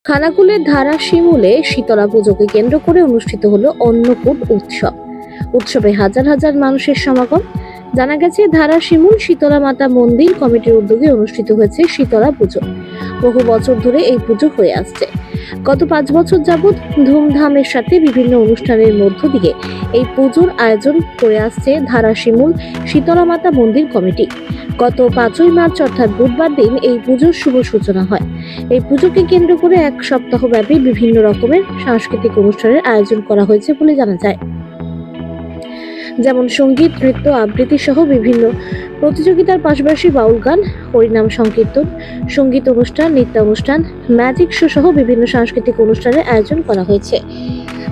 খানাকুলের ধারা শিমুলে শীতলা পুজোকে কেন্দ্র করে অনুষ্ঠিত হলো অন্নকূট উৎসব। উৎসবে হাজার হাজার মানুষের সমাগম। জানা গেছে, ধারা শিমুল শীতলা মাতা মন্দির কমিটির উদ্যোগে অনুষ্ঠিত হয়েছে শীতলা পুজো। বহু বছর ধরে এই পুজো হয়ে আসছে। গত 5 বছর যাবৎ ধুমধামের সাথে বিভিন্ন অনুষ্ঠানের মধ্য দিয়ে এই পুজোর আয়োজন করে আসছে ধারা শিমুল শীতলা মাতা মন্দির কমিটি। গত 5ই মার্চ অর্থাৎ বুধবার দিন এই পুজোর শুভ সূচনা হয়। এই পুজোকে কেন্দ্র করে এক সপ্তাহ ব্যাপী বিভিন্ন রকমের সাংস্কৃতিক অনুষ্ঠানের আয়োজন করা হয়েছে বলে জানা যায়। যেমন সঙ্গীত, নৃত্য, আবৃত্তি সহ বিভিন্ন প্রতিযোগিতার পাশাপাশি বাউল গান, হরিনাম সংকীর্তন, সঙ্গীত অনুষ্ঠান, নৃত্য অনুষ্ঠান, ম্যাজিক শো সহ বিভিন্ন সাংস্কৃতিক অনুষ্ঠানের আয়োজন করা হয়েছে।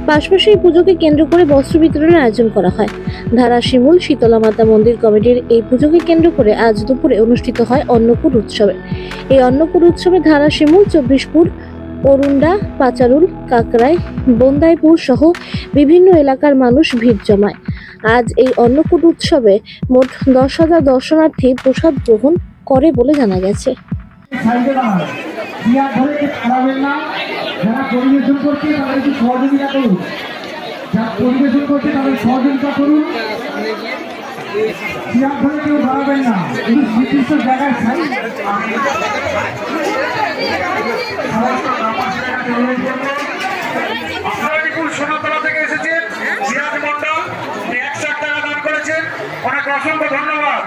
পাশাপাশি এই পুজোকে কেন্দ্র করে বস্ত্র বিতরণের আয়োজন করা হয়। ধারা শিমুল শীতলা মাতা মন্দির কমিটির এই পুজোকে কেন্দ্র করে আজ দুপুরে অনুষ্ঠিত হয় অন্নকূট উৎসবে। এই অন্নকূট উৎসবে ধারা শিমুল, 24পুর, অরুণ্ডা, পাচারুল, কাকরাই, বন্দাইপুর সহ বিভিন্ন এলাকার মানুষ ভিড় জমায়। আজ এই অন্নকূট উৎসবে মোট 10,000 দর্শনার্থী প্রসাদ গ্রহণ করে বলে জানা গেছে। যারা পরিবেশন করছে তাদের একটু সহযোগিতা করুন, যারা পরিবেশন করছে তাদের সহযোগিতা করুন। চেয়ার ধরে কেউ দাঁড়াবেন না, কিন্তু নির্দিষ্ট জায়গায় আপনারা বিপুল সোনাতলা থেকে এসেছেন। জিয়াদ মন্ডল 100 টাকা দান করেছেন, অনেক অসংখ্য ধন্যবাদ।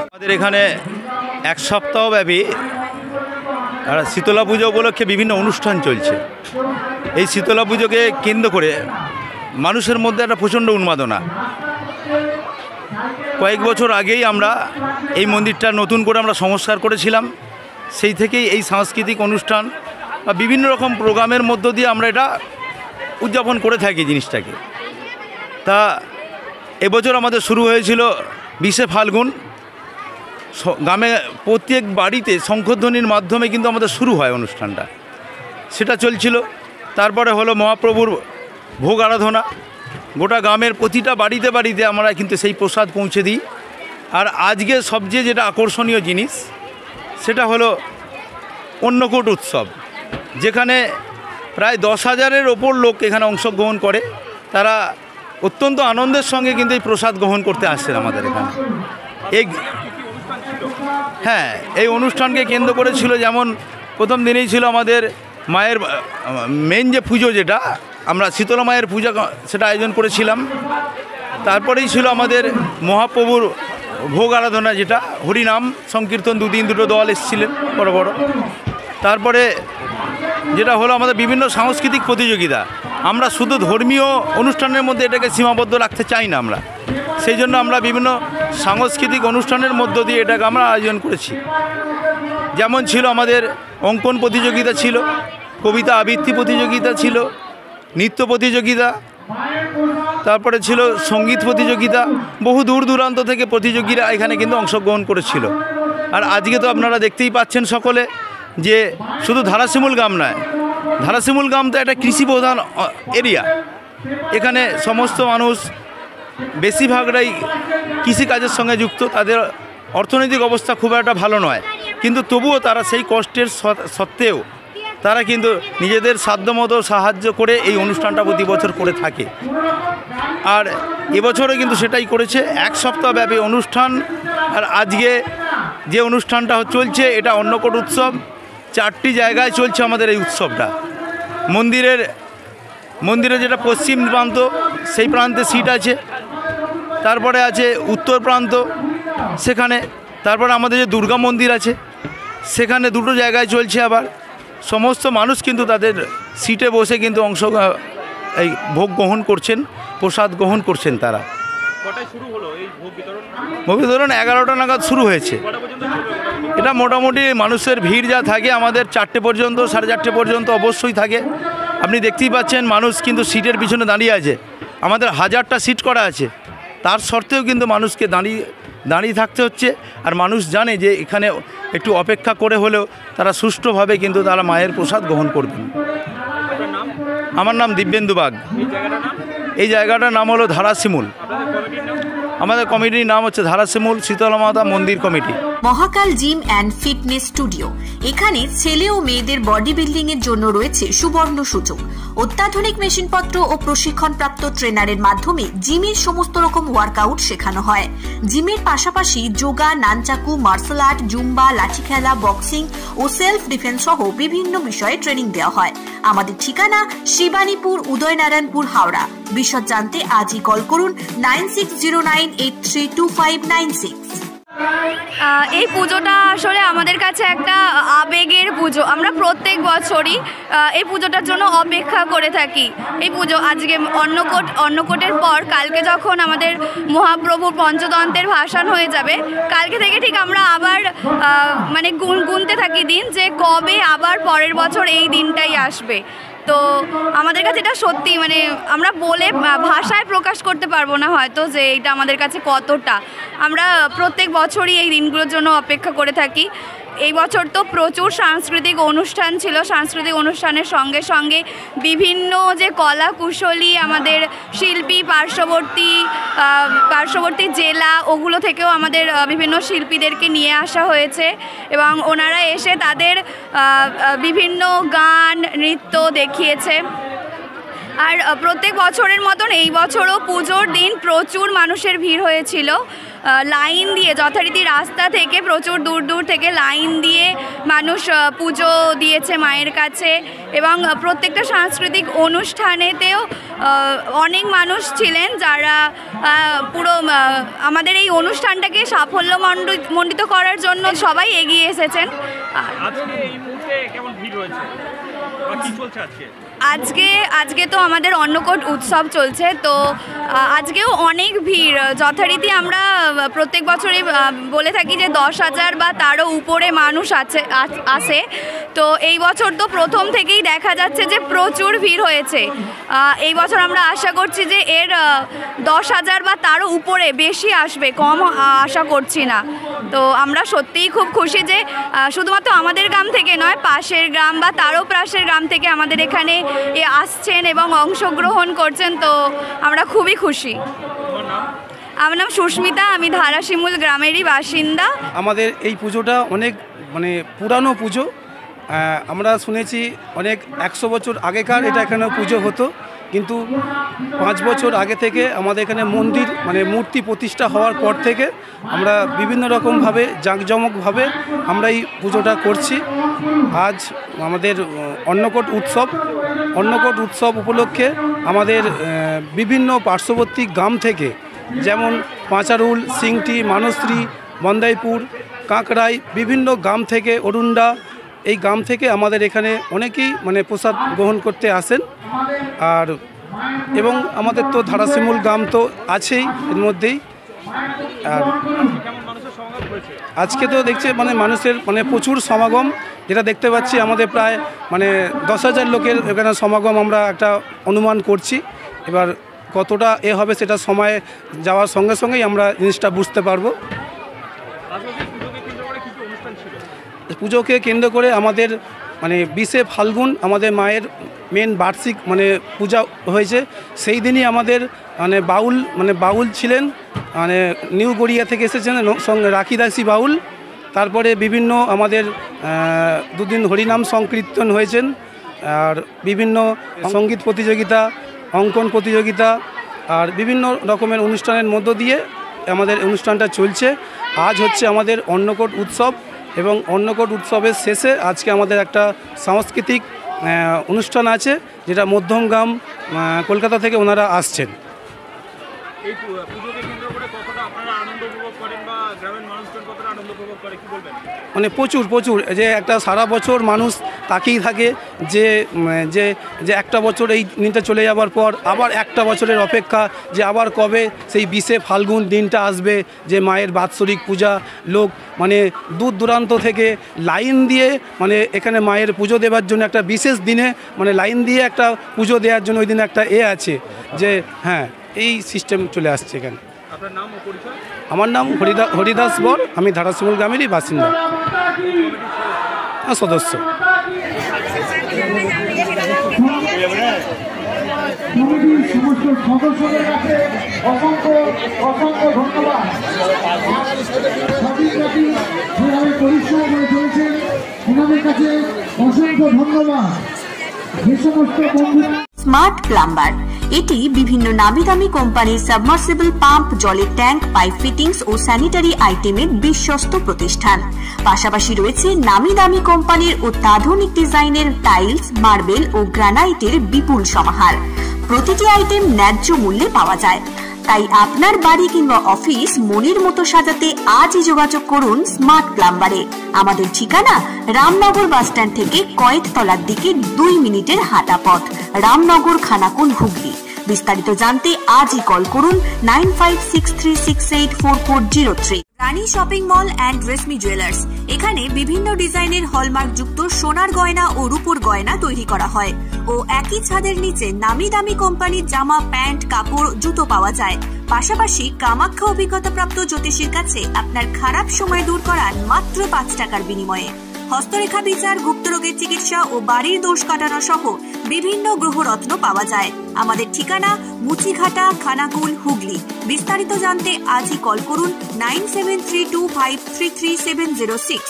আমাদের এখানে এক সপ্তাহ ব্যাপী শীতলা পুজো উপলক্ষে বিভিন্ন অনুষ্ঠান চলছে। এই শীতলা পুজোকে কেন্দ্র করে মানুষের মধ্যে একটা প্রচণ্ড উন্মাদনা। কয়েক বছর আগেই আমরা এই মন্দিরটা নতুন করে আমরা সংস্কার করেছিলাম। সেই থেকেই এই সাংস্কৃতিক অনুষ্ঠান বা বিভিন্ন রকম প্রোগ্রামের মধ্য দিয়ে আমরা এটা উদযাপন করে থাকি জিনিসটাকে। তা এবছর আমাদের শুরু হয়েছিল 20শে ফাল্গুন। গ্রামে প্রত্যেক বাড়িতে শঙ্খধ্বনির মাধ্যমে কিন্তু আমাদের শুরু হয় অনুষ্ঠানটা, সেটা চলছিল। তারপরে হলো মহাপ্রভুর ভোগ আরাধনা। গোটা গ্রামের প্রতিটা বাড়িতে বাড়িতে আমরা কিন্তু সেই প্রসাদ পৌঁছে দিই। আর আজকে সবচেয়ে যেটা আকর্ষণীয় জিনিস সেটা হলো অন্নকূট উৎসব, যেখানে প্রায় 10,000-এর ওপর লোক এখানে অংশগ্রহণ করে। তারা অত্যন্ত আনন্দের সঙ্গে কিন্তু এই প্রসাদ গ্রহণ করতে আসছে আমাদের এখানে। এই অনুষ্ঠানকে কেন্দ্র করে ছিল, যেমন প্রথম দিনেই ছিল আমাদের মায়ের মেন যে পুজো, যেটা আমরা শীতলা মায়ের পূজা, সেটা আয়োজন করেছিলাম। তারপরেই ছিল আমাদের মহাপ্রভুর ভোগ আরাধনা, যেটা হরিনাম সংকীর্তন, দুটো দল এসেছিলেন বড় বড়। তারপরে যেটা হলো আমাদের বিভিন্ন সাংস্কৃতিক প্রতিযোগিতা। আমরা শুধু ধর্মীয় অনুষ্ঠানের মধ্যে এটাকে সীমাবদ্ধ রাখতে চাই না আমরা, সেই জন্য আমরা বিভিন্ন সাংস্কৃতিক অনুষ্ঠানের মধ্য দিয়ে এটাকে আমরা আয়োজন করেছি। যেমন ছিল আমাদের অঙ্কন প্রতিযোগিতা ছিল, কবিতা আবৃত্তি প্রতিযোগিতা ছিল, নৃত্য প্রতিযোগিতা, তারপরে ছিল সঙ্গীত প্রতিযোগিতা। বহু দূর দূরান্ত থেকে প্রতিযোগীরা এখানে কিন্তু অংশগ্রহণ করেছিল। আর আজকে তো আপনারা দেখতেই পাচ্ছেন সকলে যে শুধু ধারাশিমুল গ্রাম নয়, ধারাশিমুল গ্রাম তো একটা কৃষিপ্রধান এরিয়া। এখানে সমস্ত মানুষ বেশিরভাগরাই কৃষিকাজের সঙ্গে যুক্ত। তাদের অর্থনৈতিক অবস্থা খুব একটা ভালো নয়, কিন্তু তবুও তারা সেই কষ্টের সত্ত্বেও তারা কিন্তু নিজেদের সাধ্যমতো সাহায্য করে এই অনুষ্ঠানটা প্রতি বছর করে থাকে। আর এবছরও কিন্তু সেটাই করেছে, এক সপ্তাহব্যাপী অনুষ্ঠান। আর আজকে যে অনুষ্ঠানটা চলছে এটা অন্নকূট উৎসব। 4টি জায়গায় চলছে আমাদের এই উৎসবটা। মন্দিরের যেটা পশ্চিম প্রান্ত, সেই প্রান্তে সিট আছে। তারপরে আছে উত্তর প্রান্ত সেখানে। তারপরে আমাদের যে দুর্গা মন্দির আছে সেখানে 2টো জায়গায় চলছে। আবার সমস্ত মানুষ কিন্তু তাদের সিটে বসে কিন্তু এই ভোগ গ্রহণ করছেন, প্রসাদ গ্রহণ করছেন তারা। কটায় শুরু হলো এই ভোগ বিতরণ? ভোগ বিতরণ 11টা নাগাদ শুরু হয়েছে। কটা পর্যন্ত চলবে? এটা মোটামুটি মানুষের ভিড় যা থাকে আমাদের 4টে পর্যন্ত, 4:30 পর্যন্ত অবশ্যই থাকে। আপনি দেখতেই পাচ্ছেন মানুষ কিন্তু সিটের পিছনে দাঁড়িয়ে আছে। আমাদের 1000টা সিট করা আছে, তার সত্ত্বেও কিন্তু মানুষকে দাঁড়িয়ে থাকতে হচ্ছে। আর মানুষ জানে যে এখানে একটু অপেক্ষা করে হলেও তারা সুষ্ঠুভাবে কিন্তু তারা মায়ের প্রসাদ গ্রহণ করবেন। আপনার নাম? আমার নাম দিব্যেন্দু বাগ। এই জায়গাটার নাম? এই জায়গাটার নাম হলো ধারাশিমুল। আপনাদের কমিটির নাম? আমাদের কমিটির নাম হচ্ছে ধারাশিমুল শীতলা মাতা মন্দির committee. Mahakal gym and fitness studio. এখানে ছেলে ও মেয়েদের বডি বিল্ডিং এর জন্য রয়েছে সুবর্ণ সুযোগ। অত্যাধুনিক মেশিনপত্র ও প্রশিক্ষণপ্রাপ্ত ট্রেনারের মাধ্যমে জিমের সমস্ত রকম ওয়ার্কআউট শেখানো হয়। জিমের পাশাপাশি yoga, nunchaku, martial art, Zumba, লাঠি খেলা, বক্সিং ও সেলফ ডিফেন্স সহ বিভিন্ন বিষয়ে ট্রেনিং দেওয়া হয়। আমাদের ঠিকানা শিবানীপুর, উদয়নারায়ণপুর, হাওড়া। বিশদ জানতে আজই কল করুন 9609832596। এই পুজোটা আসলে আমাদের কাছে একটা আবেগের পুজো। আমরা প্রত্যেক বছরই এই পুজোটার জন্য অপেক্ষা করে থাকি। এই পুজো আজকে অন্নকূটের পর কালকে যখন আমাদের মহাপ্রভুর পঞ্চতন্ত্রের ভাসান হয়ে যাবে, কালকে থেকে ঠিক আমরা আবার মানে গুনতে থাকি দিন, যে কবে আবার পরের বছর এই দিনটাই আসবে। তো আমাদের কাছে এটা সত্যি মানে আমরা বলে ভাষায় প্রকাশ করতে পারবো না হয়তো যে এটা আমাদের কাছে কতটা। আমরা প্রত্যেক বছরই এই দিনগুলোর জন্য অপেক্ষা করে থাকি। এই বছর তো প্রচুর সাংস্কৃতিক অনুষ্ঠান ছিল। সাংস্কৃতিক অনুষ্ঠানের সঙ্গে সঙ্গে বিভিন্ন যে কলা কুশলী আমাদের শিল্পী, পার্শ্ববর্তী জেলা, ওগুলো থেকেও আমাদের বিভিন্ন শিল্পীদেরকে নিয়ে আসা হয়েছে এবং ওনারা এসে তাদের বিভিন্ন গান, নৃত্য দেখিয়েছে। আর প্রত্যেক বছরের মতন এই বছরও পুজোর দিন প্রচুর মানুষের ভিড় হয়েছিল। লাইন দিয়ে যথারীতি রাস্তা থেকে প্রচুর দূর দূর থেকে লাইন দিয়ে মানুষ পুজো দিয়েছে মায়ের কাছে। এবং প্রত্যেকটা সাংস্কৃতিক অনুষ্ঠানেতেও অনেক মানুষ ছিলেন যারা পুরো আমাদের এই অনুষ্ঠানটাকে সাফল্যমণ্ডিত করার জন্য সবাই এগিয়ে এসেছেন। আজকে এই মুহূর্তে কেমন ভিড় হয়েছে বা কি চলছে আজকে তো আমাদের অন্নকূট উৎসব চলছে, তো আজকেও অনেক ভিড়। যথারীতি আমরা প্রত্যেক বছরই বলে থাকি যে 10,000 বা তারও উপরে মানুষ আসে। তো এই বছর তো প্রথম থেকেই দেখা যাচ্ছে যে প্রচুর ভিড় হয়েছে। এই বছর আমরা আশা করছি যে এর 10,000 বা তারও উপরে, বেশি আসবে, কম আশা করছি না। তো আমরা সত্যিই খুব খুশি যে শুধুমাত্র আমাদের গ্রাম থেকে নয়, পাশের গ্রাম বা তারও পাশের গ্রাম থেকে আমাদের এখানে আসছেন এবং অংশগ্রহণ করছেন। তো আমরা খুবই খুশি। আমার নাম সুস্মিতা, আমি ধারাশিমুল গ্রামেরই বাসিন্দা। আমাদের এই পুজোটা অনেক মানে পুরানো পুজো। আমরা শুনেছি অনেক 100 বছর আগেকার এটা এখানে পুজো হতো, কিন্তু 5 বছর আগে থেকে আমাদের এখানে মন্দির মানে মূর্তি প্রতিষ্ঠা হওয়ার পর থেকে আমরা বিভিন্ন রকমভাবে জাঁকজমকভাবে আমরা এই পুজোটা করছি। আজ আমাদের অন্নকূট উৎসব উপলক্ষে আমাদের বিভিন্ন পার্শ্ববর্তী গ্রাম থেকে, যেমন পাঁচারুল, সিংটি, মানশ্রী, বন্দাইপুর, কাঁকড়াই, বিভিন্ন গ্রাম থেকে, অরুণ্ডা, এই গ্রাম থেকে আমাদের এখানে অনেকেই মানে প্রসাদ গ্রহণ করতে আসেন। আর এবং আমাদের তো ধারাশিমুল গ্রাম তো আছেই এর মধ্যেই। আর আজকে তো দেখছে মানে মানুষের মানে প্রচুর সমাগম, যেটা দেখতে পাচ্ছি আমাদের প্রায় মানে 10,000 লোকের এখানে সমাগম আমরা একটা অনুমান করছি। এবার কতটা হবে সেটা সময় যাওয়ার সঙ্গে সঙ্গেই আমরা জিনিসটা বুঝতে পারবো। পুজোকে কেন্দ্র করে আমাদের মানে 20শে ফাল্গুন আমাদের মায়ের মেন বার্ষিক মানে পূজা হয়েছে। সেই দিনই আমাদের মানে বাউল ছিলেন, মানে নিউ গড়িয়া থেকে এসেছেন সঙ্গে রাখিদাসী বাউল। তারপরে বিভিন্ন আমাদের 2 দিন হরিনাম সংকীর্তন হয়েছেন, আর বিভিন্ন সঙ্গীত প্রতিযোগিতা, অঙ্কন প্রতিযোগিতা, আর বিভিন্ন রকমের অনুষ্ঠানের মধ্য দিয়ে আমাদের অনুষ্ঠানটা চলছে। আজ হচ্ছে আমাদের অন্নকূট উৎসব, এবং অন্নকূট উৎসবের শেষে আজকে আমাদের একটা সাংস্কৃতিক অনুষ্ঠান আছে, যেটা মধ্যমগ্রাম কলকাতা থেকে ওনারা আসছেন। এই পুজোকে কেন্দ্র করে কতটা আপনারা আনন্দ উপভোগ করেন বা গ্রামের মানুষজন কতটা আনন্দ উপভোগ করে কি বলবেন? মানে প্রচুর প্রচুর, যে একটা সারা বছর মানুষ তাকিয়ে থাকে যে যে যে একটা বছর এই দিনটা চলে যাওয়ার পর আবার একটা বছরের অপেক্ষা, যে আবার কবে সেই 20শে ফাল্গুন দিনটা আসবে, যে মায়ের বাৎসরিক পূজা। লোক মানে দূর দূরান্ত থেকে লাইন দিয়ে মানে এখানে মায়ের পুজো দেওয়ার জন্য একটা বিশেষ দিনে মানে লাইন দিয়ে একটা পুজো দেওয়ার জন্য ওই দিন একটা আছে যে হ্যাঁ এই সিস্টেম চলে আসছে এখানে। আপনার নাম ও পরিচয়? আমার নাম হরিদাস বর, আমি ধারাশিমুল গ্রামেরই বাসিন্দা, সদস্য। সমস্ত সদস্যদের কাছে অসংখ্য অসংখ্য ধন্যবাদ। যেভাবে পরিশ্রম করে চলেছেন ওনাদের কাছে অসংখ্য ধন্যবাদ। যে সমস্ত বন্ধুরা স্মার্ট প্লাম্বার, এটি বিভিন্ন নামি দামি কোম্পানির সাবমার্সিবল পাম্প, জলের ট্যাঙ্ক, পাইপ ফিটিংস ও স্যানিটারি আইটেমের বিশ্বস্ত প্রতিষ্ঠান। পাশাপাশি রয়েছে নামি দামি কোম্পানির অত্যাধুনিক ডিজাইনের টাইলস, মার্বেল ও গ্রানাইটের বিপুল সমাহার। প্রতিটি আইটেম ন্যায্য মূল্যে পাওয়া যায়। তাই আপনার বাড়ি কিংবা অফিস মনের মতো সাজাতে আজই যোগাযোগ করুন স্মার্ট প্লাম্বারে। আমাদের ঠিকানা রামনগর বাসস্ট্যান্ড থেকে কয়েকতলার দিকে 2 মিনিটের হাঁটা পথ, রামনগর, খানাকুল, হুগলি। বিস্তারিত জানতে আজই কল করুন 9563684403। Rani shopping mall and Reshmi jewellers, এখানে বিভিন্ন ডিজাইনের হলমার্ক যুক্ত সোনার গয়না ও রূপোর গয়না তৈরি করা হয় ও একই ছাদের নিচে নামি দামি কোম্পানির জামা, প্যান্ট, কাপড়, জুতো পাওয়া যায়। পাশাপাশি কামাখ্যা অভিজ্ঞতাপ্রাপ্ত জ্যোতিষীর কাছে আপনার খারাপ সময় দূর করান মাত্র 5 টাকার বিনিময়ে। হস্তরেখা বিচার, গুপ্তরোগের চিকিৎসা ও বাড়ির দোষ কাটানো সহ বিভিন্ন গ্রহরত্ন পাওয়া যায়। আমাদের ঠিকানা মুচিঘাটা, খানাকুল, হুগলি। বিস্তারিত জানতে আজই কল করুন 9732533706।